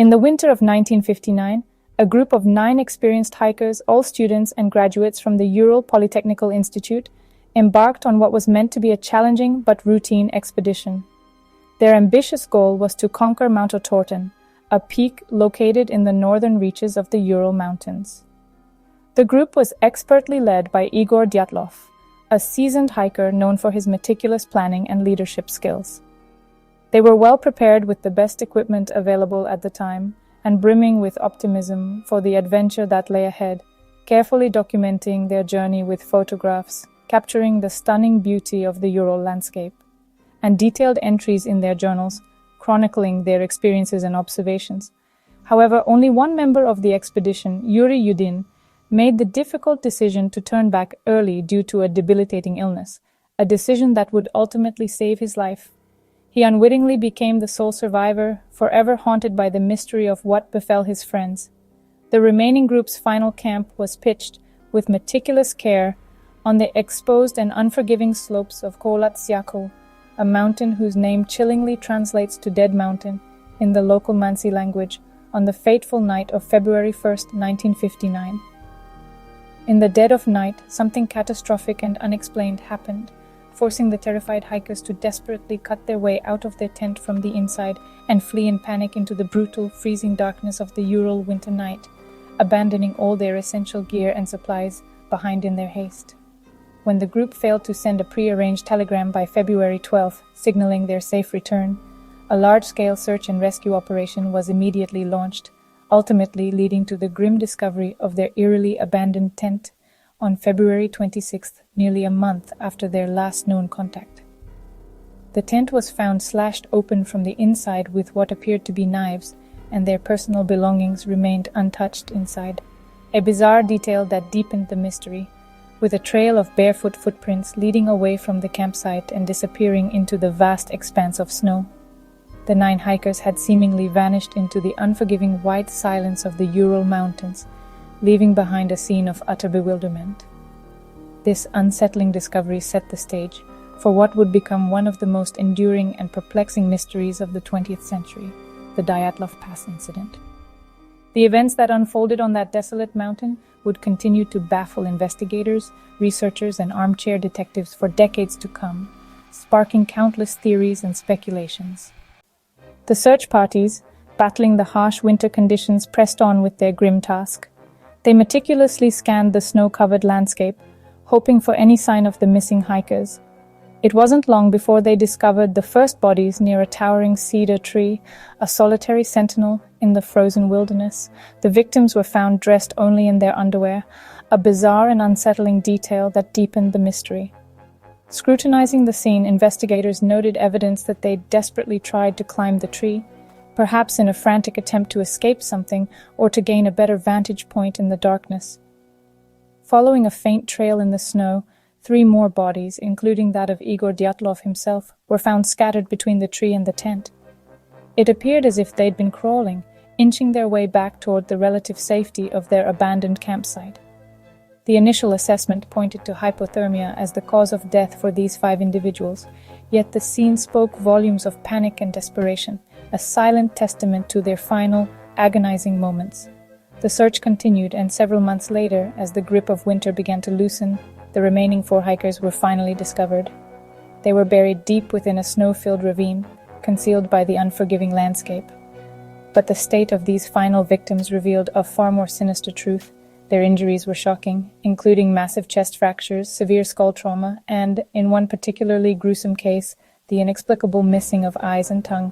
In the winter of 1959, a group of 9 experienced hikers, all students and graduates from the Ural Polytechnical Institute, embarked on what was meant to be a challenging but routine expedition. Their ambitious goal was to conquer Mount Otorten, a peak located in the northern reaches of the Ural Mountains. The group was expertly led by Igor Dyatlov, a seasoned hiker known for his meticulous planning and leadership skills. They were well prepared with the best equipment available at the time and brimming with optimism for the adventure that lay ahead, carefully documenting their journey with photographs, capturing the stunning beauty of the Ural landscape, and detailed entries in their journals, chronicling their experiences and observations. However, only one member of the expedition, Yuri, made the difficult decision to turn back early due to a debilitating illness, a decision that would ultimately save his life. He unwittingly became the sole survivor, forever haunted by the mystery of what befell his friends. The remaining group's final camp was pitched, with meticulous care, on the exposed and unforgiving slopes of Kolatsiako, a mountain whose name chillingly translates to Dead Mountain in the local Mansi language, on the fateful night of February 1st, 1959. In the dead of night, something catastrophic and unexplained happened, forcing the terrified hikers to desperately cut their way out of their tent from the inside and flee in panic into the brutal, freezing darkness of the Ural winter night, abandoning all their essential gear and supplies behind in their haste. When the group failed to send a pre-arranged telegram by February 12th, signaling their safe return, a large-scale search and rescue operation was immediately launched, ultimately leading to the grim discovery of their eerily abandoned tent on February 26th, nearly a month after their last known contact. The tent was found slashed open from the inside with what appeared to be knives, and their personal belongings remained untouched inside, a bizarre detail that deepened the mystery, with a trail of barefoot footprints leading away from the campsite and disappearing into the vast expanse of snow. The 9 hikers had seemingly vanished into the unforgiving white silence of the Ural Mountains, leaving behind a scene of utter bewilderment. This unsettling discovery set the stage for what would become one of the most enduring and perplexing mysteries of the 20th century, the Dyatlov Pass Incident. The events that unfolded on that desolate mountain would continue to baffle investigators, researchers, and armchair detectives for decades to come, sparking countless theories and speculations. The search parties, battling the harsh winter conditions, pressed on with their grim task. They meticulously scanned the snow-covered landscape, hoping for any sign of the missing hikers. It wasn't long before they discovered the first bodies near a towering cedar tree, a solitary sentinel in the frozen wilderness. The victims were found dressed only in their underwear, a bizarre and unsettling detail that deepened the mystery. Scrutinizing the scene, investigators noted evidence that they desperately tried to climb the tree, perhaps in a frantic attempt to escape something or to gain a better vantage point in the darkness. Following a faint trail in the snow, 3 more bodies, including that of Igor Dyatlov himself, were found scattered between the tree and the tent. It appeared as if they'd been crawling, inching their way back toward the relative safety of their abandoned campsite. The initial assessment pointed to hypothermia as the cause of death for these 5 individuals, yet the scene spoke volumes of panic and desperation, a silent testament to their final, agonizing moments. The search continued, and several months later, as the grip of winter began to loosen, the remaining 4 hikers were finally discovered. They were buried deep within a snow-filled ravine, concealed by the unforgiving landscape. But the state of these final victims revealed a far more sinister truth. Their injuries were shocking, including massive chest fractures, severe skull trauma, and, in one particularly gruesome case, the inexplicable missing of eyes and tongue,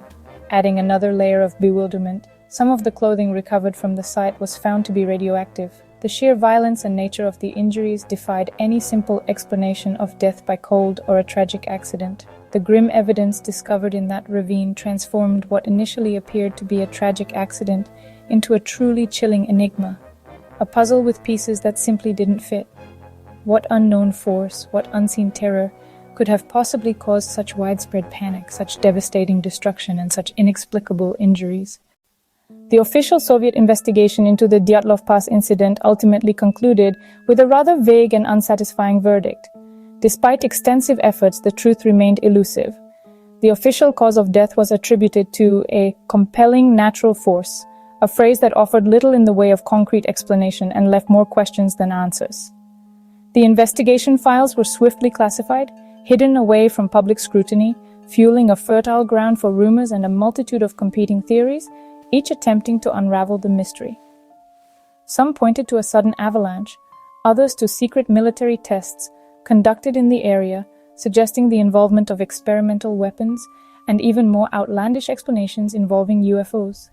adding another layer of bewilderment. Some of the clothing recovered from the site was found to be radioactive. The sheer violence and nature of the injuries defied any simple explanation of death by cold or a tragic accident. The grim evidence discovered in that ravine transformed what initially appeared to be a tragic accident into a truly chilling enigma, a puzzle with pieces that simply didn't fit. What unknown force, what unseen terror could have possibly caused such widespread panic, such devastating destruction, and such inexplicable injuries? The official Soviet investigation into the Dyatlov Pass incident ultimately concluded with a rather vague and unsatisfying verdict. Despite extensive efforts, the truth remained elusive. The official cause of death was attributed to a compelling natural force, a phrase that offered little in the way of concrete explanation and left more questions than answers. The investigation files were swiftly classified, hidden away from public scrutiny, fueling a fertile ground for rumors and a multitude of competing theories, each attempting to unravel the mystery. Some pointed to a sudden avalanche, others to secret military tests conducted in the area, suggesting the involvement of experimental weapons, and even more outlandish explanations involving UFOs.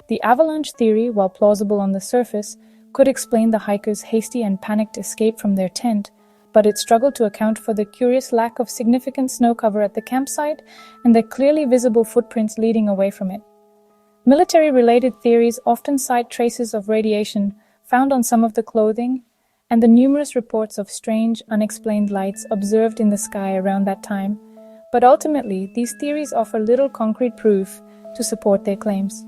The avalanche theory, while plausible on the surface, could explain the hikers' hasty and panicked escape from their tent, but it struggled to account for the curious lack of significant snow cover at the campsite and the clearly visible footprints leading away from it. Military-related theories often cite traces of radiation found on some of the clothing, and the numerous reports of strange, unexplained lights observed in the sky around that time, but ultimately these theories offer little concrete proof to support their claims.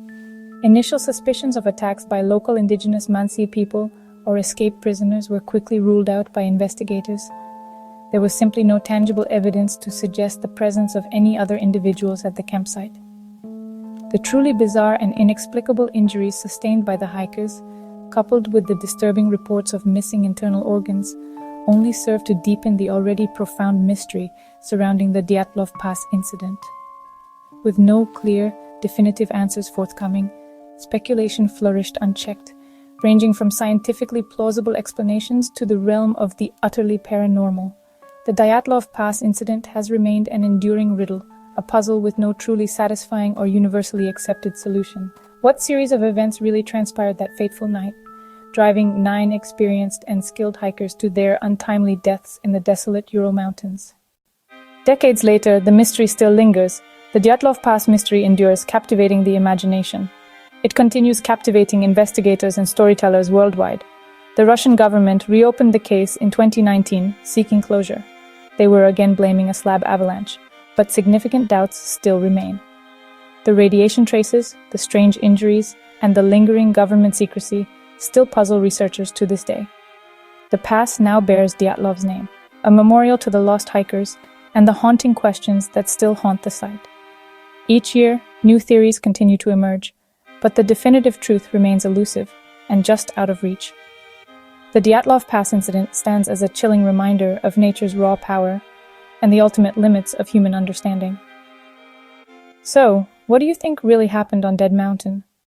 Initial suspicions of attacks by local indigenous Mansi people or escaped prisoners were quickly ruled out by investigators. There was simply no tangible evidence to suggest the presence of any other individuals at the campsite. The truly bizarre and inexplicable injuries sustained by the hikers, coupled with the disturbing reports of missing internal organs, only served to deepen the already profound mystery surrounding the Dyatlov Pass Incident. With no clear, definitive answers forthcoming, speculation flourished unchecked, ranging from scientifically plausible explanations to the realm of the utterly paranormal. The Dyatlov Pass Incident has remained an enduring riddle, a puzzle with no truly satisfying or universally accepted solution. What series of events really transpired that fateful night, driving 9 experienced and skilled hikers to their untimely deaths in the desolate Ural Mountains? Decades later, the mystery still lingers. The Dyatlov Pass mystery endures, captivating the imagination. It continues captivating investigators and storytellers worldwide. The Russian government reopened the case in 2019, seeking closure. They were again blaming a slab avalanche, but significant doubts still remain. The radiation traces, the strange injuries, and the lingering government secrecy still puzzle researchers to this day. The pass now bears Dyatlov's name, a memorial to the lost hikers and the haunting questions that still haunt the site. Each year, new theories continue to emerge, but the definitive truth remains elusive and just out of reach. The Dyatlov Pass Incident stands as a chilling reminder of nature's raw power and the ultimate limits of human understanding. So, what do you think really happened on Dead Mountain?